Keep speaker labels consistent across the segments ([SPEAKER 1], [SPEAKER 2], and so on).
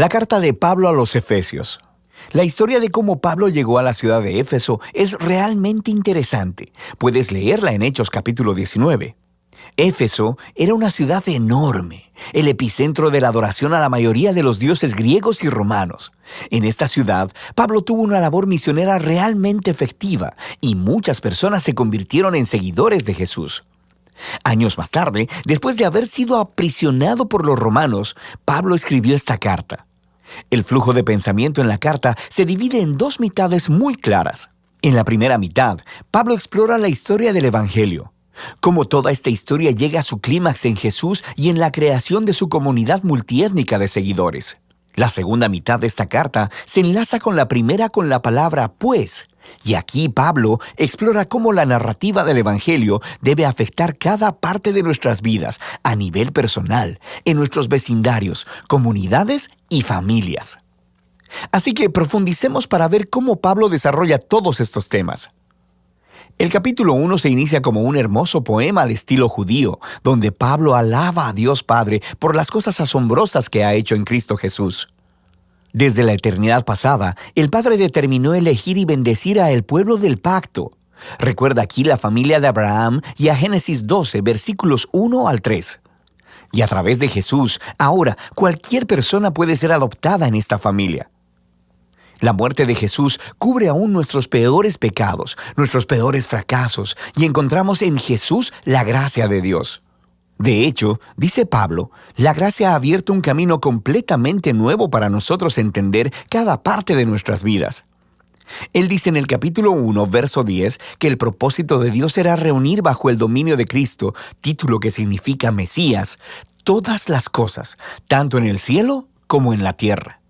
[SPEAKER 1] La carta de Pablo a los Efesios. La historia de cómo Pablo llegó a la ciudad de Éfeso es realmente interesante. Puedes leerla en Hechos capítulo 19. Éfeso era una ciudad enorme, el epicentro de la adoración a la mayoría de los dioses griegos y romanos. En esta ciudad, Pablo tuvo una labor misionera realmente efectiva y muchas personas se convirtieron en seguidores de Jesús. Años más tarde, después de haber sido aprisionado por los romanos, Pablo escribió esta carta. El flujo de pensamiento en la carta se divide en dos mitades muy claras. En la primera mitad, Pablo explora la historia del Evangelio, cómo toda esta historia llega a su clímax en Jesús y en la creación de su comunidad multiétnica de seguidores. La segunda mitad de esta carta se enlaza con la primera con la palabra pues, y aquí Pablo explora cómo la narrativa del Evangelio debe afectar cada parte de nuestras vidas a nivel personal, en nuestros vecindarios, comunidades y familias. Así que profundicemos para ver cómo Pablo desarrolla todos estos temas. El capítulo 1 se inicia como un hermoso poema al estilo judío, donde Pablo alaba a Dios Padre por las cosas asombrosas que ha hecho en Cristo Jesús. Desde la eternidad pasada, el Padre determinó elegir y bendecir a el pueblo del pacto. Recuerda aquí la familia de Abraham y a Génesis 12, versículos 1 al 3. Y a través de Jesús, ahora cualquier persona puede ser adoptada en esta familia. La muerte de Jesús cubre aún nuestros peores pecados, nuestros peores fracasos, y encontramos en Jesús la gracia de Dios. De hecho, dice Pablo, la gracia ha abierto un camino completamente nuevo para nosotros entender cada parte de nuestras vidas. Él dice en el capítulo 1, verso 10, que el propósito de Dios era reunir bajo el dominio de Cristo, título que significa Mesías, todas las cosas, tanto en el cielo como en la tierra.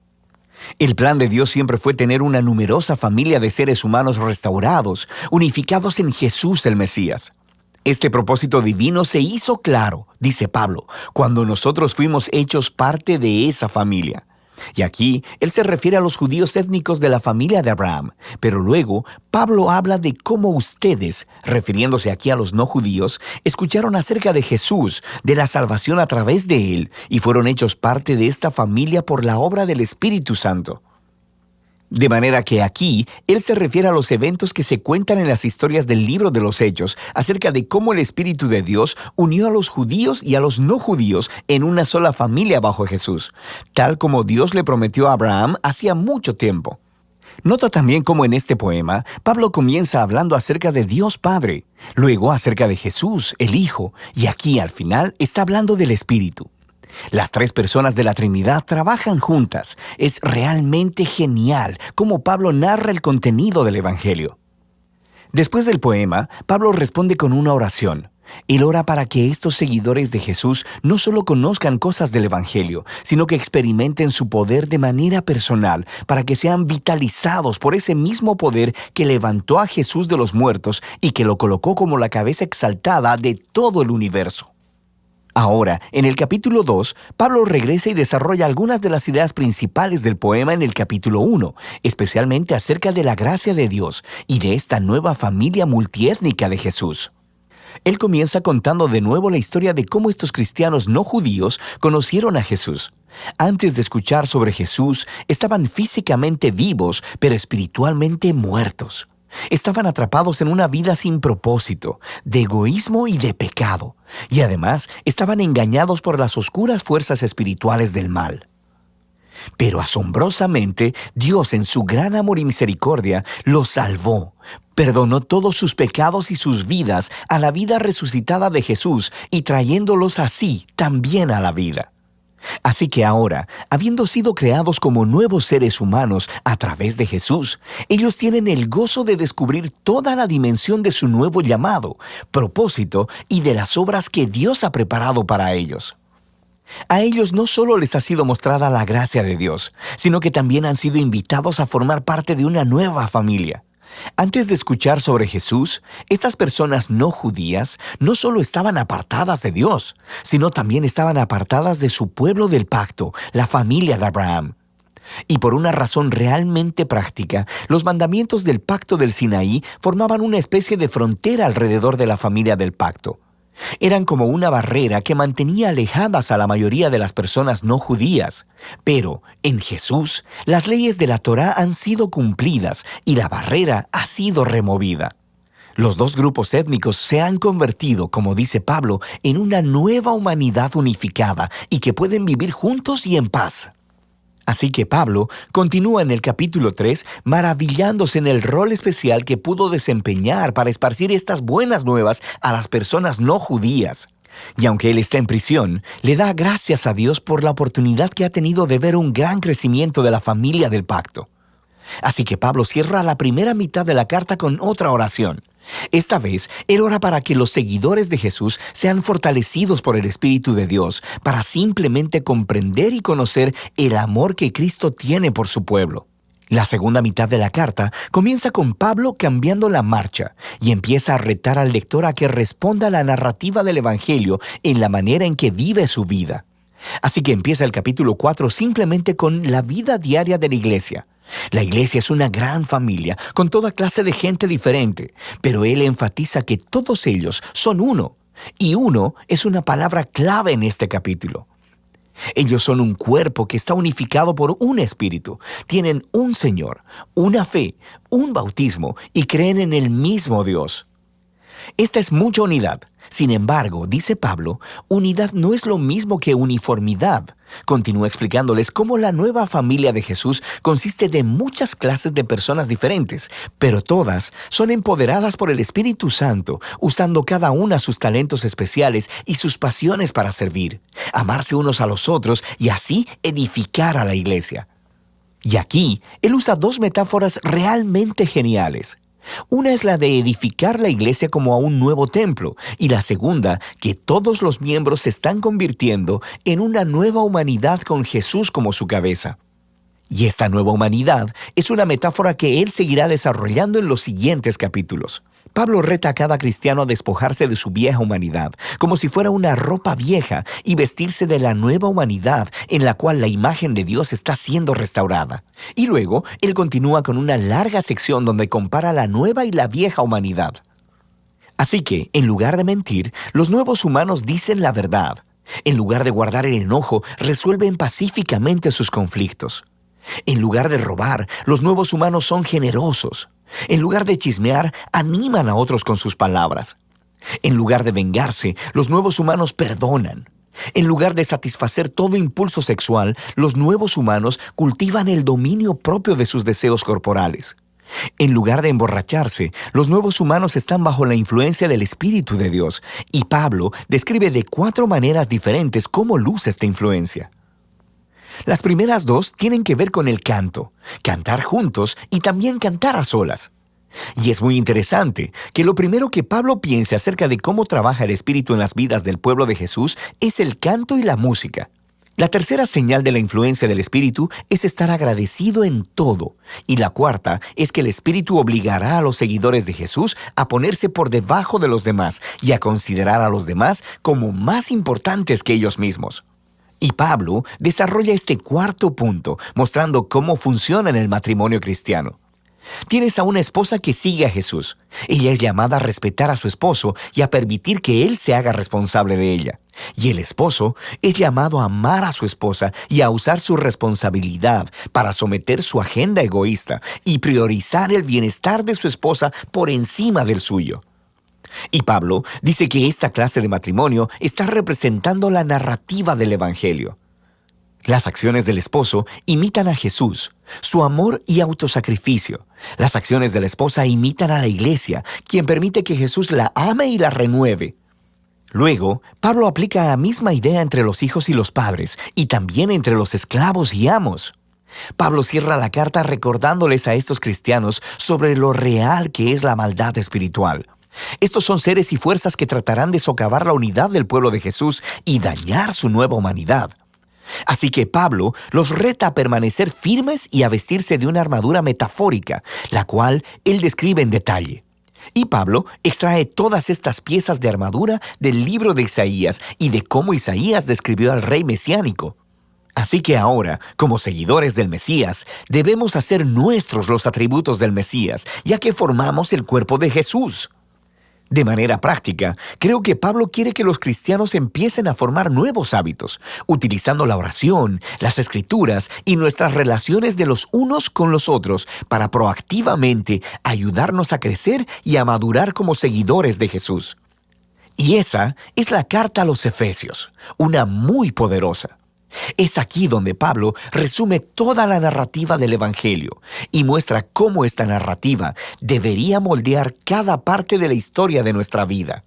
[SPEAKER 1] El plan de Dios siempre fue tener una numerosa familia de seres humanos restaurados, unificados en Jesús el Mesías. Este propósito divino se hizo claro, dice Pablo, cuando nosotros fuimos hechos parte de esa familia. Y aquí, él se refiere a los judíos étnicos de la familia de Abraham, pero luego Pablo habla de cómo ustedes, refiriéndose aquí a los no judíos, escucharon acerca de Jesús, de la salvación a través de él, y fueron hechos parte de esta familia por la obra del Espíritu Santo. De manera que aquí, él se refiere a los eventos que se cuentan en las historias del libro de los Hechos, acerca de cómo el Espíritu de Dios unió a los judíos y a los no judíos en una sola familia bajo Jesús, tal como Dios le prometió a Abraham hacía mucho tiempo. Nota también cómo en este poema, Pablo comienza hablando acerca de Dios Padre, luego acerca de Jesús, el Hijo, y aquí al final está hablando del Espíritu. Las tres personas de la Trinidad trabajan juntas. Es realmente genial cómo Pablo narra el contenido del Evangelio. Después del poema, Pablo responde con una oración. Él ora para que estos seguidores de Jesús no solo conozcan cosas del Evangelio, sino que experimenten su poder de manera personal, para que sean vitalizados por ese mismo poder que levantó a Jesús de los muertos y que lo colocó como la cabeza exaltada de todo el universo. Ahora, en el capítulo 2, Pablo regresa y desarrolla algunas de las ideas principales del poema en el capítulo 1, especialmente acerca de la gracia de Dios y de esta nueva familia multiétnica de Jesús. Él comienza contando de nuevo la historia de cómo estos cristianos no judíos conocieron a Jesús. Antes de escuchar sobre Jesús, estaban físicamente vivos, pero espiritualmente muertos. Estaban atrapados en una vida sin propósito, de egoísmo y de pecado, y además estaban engañados por las oscuras fuerzas espirituales del mal. Pero asombrosamente, Dios en su gran amor y misericordia los salvó, perdonó todos sus pecados y sus vidas a la vida resucitada de Jesús y trayéndolos así también a la vida. Así que ahora, habiendo sido creados como nuevos seres humanos a través de Jesús, ellos tienen el gozo de descubrir toda la dimensión de su nuevo llamado, propósito y de las obras que Dios ha preparado para ellos. A ellos no solo les ha sido mostrada la gracia de Dios, sino que también han sido invitados a formar parte de una nueva familia. Antes de escuchar sobre Jesús, estas personas no judías no solo estaban apartadas de Dios, sino también estaban apartadas de su pueblo del pacto, la familia de Abraham. Y por una razón realmente práctica, los mandamientos del pacto del Sinaí formaban una especie de frontera alrededor de la familia del pacto. Eran como una barrera que mantenía alejadas a la mayoría de las personas no judías. Pero en Jesús, las leyes de la Torá han sido cumplidas y la barrera ha sido removida. Los dos grupos étnicos se han convertido, como dice Pablo, en una nueva humanidad unificada y que pueden vivir juntos y en paz. Así que Pablo continúa en el capítulo 3 maravillándose en el rol especial que pudo desempeñar para esparcir estas buenas nuevas a las personas no judías. Y aunque él está en prisión, le da gracias a Dios por la oportunidad que ha tenido de ver un gran crecimiento de la familia del pacto. Así que Pablo cierra la primera mitad de la carta con otra oración. Esta vez, él ora para que los seguidores de Jesús sean fortalecidos por el Espíritu de Dios para simplemente comprender y conocer el amor que Cristo tiene por su pueblo. La segunda mitad de la carta comienza con Pablo cambiando la marcha y empieza a retar al lector a que responda a la narrativa del Evangelio en la manera en que vive su vida. Así que empieza el capítulo 4 simplemente con la vida diaria de la iglesia. La iglesia es una gran familia, con toda clase de gente diferente, pero él enfatiza que todos ellos son uno, y uno es una palabra clave en este capítulo. Ellos son un cuerpo que está unificado por un espíritu, tienen un Señor, una fe, un bautismo y creen en el mismo Dios. Esta es mucha unidad. Sin embargo, dice Pablo, unidad no es lo mismo que uniformidad. Continúa explicándoles cómo la nueva familia de Jesús consiste de muchas clases de personas diferentes, pero todas son empoderadas por el Espíritu Santo, usando cada una sus talentos especiales y sus pasiones para servir, amarse unos a los otros y así edificar a la iglesia. Y aquí, él usa dos metáforas realmente geniales. Una es la de edificar la iglesia como a un nuevo templo, y la segunda, que todos los miembros se están convirtiendo en una nueva humanidad con Jesús como su cabeza. Y esta nueva humanidad es una metáfora que él seguirá desarrollando en los siguientes capítulos. Pablo reta a cada cristiano a despojarse de su vieja humanidad, como si fuera una ropa vieja, y vestirse de la nueva humanidad en la cual la imagen de Dios está siendo restaurada. Y luego, él continúa con una larga sección donde compara la nueva y la vieja humanidad. Así que, en lugar de mentir, los nuevos humanos dicen la verdad. En lugar de guardar el enojo, resuelven pacíficamente sus conflictos. En lugar de robar, los nuevos humanos son generosos. En lugar de chismear, animan a otros con sus palabras. En lugar de vengarse, los nuevos humanos perdonan. En lugar de satisfacer todo impulso sexual, los nuevos humanos cultivan el dominio propio de sus deseos corporales. En lugar de emborracharse, los nuevos humanos están bajo la influencia del Espíritu de Dios, y Pablo describe de 4 maneras diferentes cómo luce esta influencia. Las primeras 2 tienen que ver con el canto, cantar juntos y también cantar a solas. Y es muy interesante que lo primero que Pablo piensa acerca de cómo trabaja el Espíritu en las vidas del pueblo de Jesús es el canto y la música. La tercera señal de la influencia del Espíritu es estar agradecido en todo. Y la cuarta es que el Espíritu obligará a los seguidores de Jesús a ponerse por debajo de los demás y a considerar a los demás como más importantes que ellos mismos. Y Pablo desarrolla este cuarto punto, mostrando cómo funciona en el matrimonio cristiano. Tienes a una esposa que sigue a Jesús. Ella es llamada a respetar a su esposo y a permitir que él se haga responsable de ella. Y el esposo es llamado a amar a su esposa y a usar su responsabilidad para someter su agenda egoísta y priorizar el bienestar de su esposa por encima del suyo. Y Pablo dice que esta clase de matrimonio está representando la narrativa del Evangelio. Las acciones del esposo imitan a Jesús, su amor y autosacrificio. Las acciones de la esposa imitan a la iglesia, quien permite que Jesús la ame y la renueve. Luego, Pablo aplica la misma idea entre los hijos y los padres, y también entre los esclavos y amos. Pablo cierra la carta recordándoles a estos cristianos sobre lo real que es la maldad espiritual. Estos son seres y fuerzas que tratarán de socavar la unidad del pueblo de Jesús y dañar su nueva humanidad. Así que Pablo los reta a permanecer firmes y a vestirse de una armadura metafórica, la cual él describe en detalle. Y Pablo extrae todas estas piezas de armadura del libro de Isaías y de cómo Isaías describió al rey mesiánico. Así que ahora, como seguidores del Mesías, debemos hacer nuestros los atributos del Mesías, ya que formamos el cuerpo de Jesús. De manera práctica, creo que Pablo quiere que los cristianos empiecen a formar nuevos hábitos, utilizando la oración, las escrituras y nuestras relaciones de los unos con los otros para proactivamente ayudarnos a crecer y a madurar como seguidores de Jesús. Y esa es la carta a los Efesios, una muy poderosa. Es aquí donde Pablo resume toda la narrativa del Evangelio y muestra cómo esta narrativa debería moldear cada parte de la historia de nuestra vida.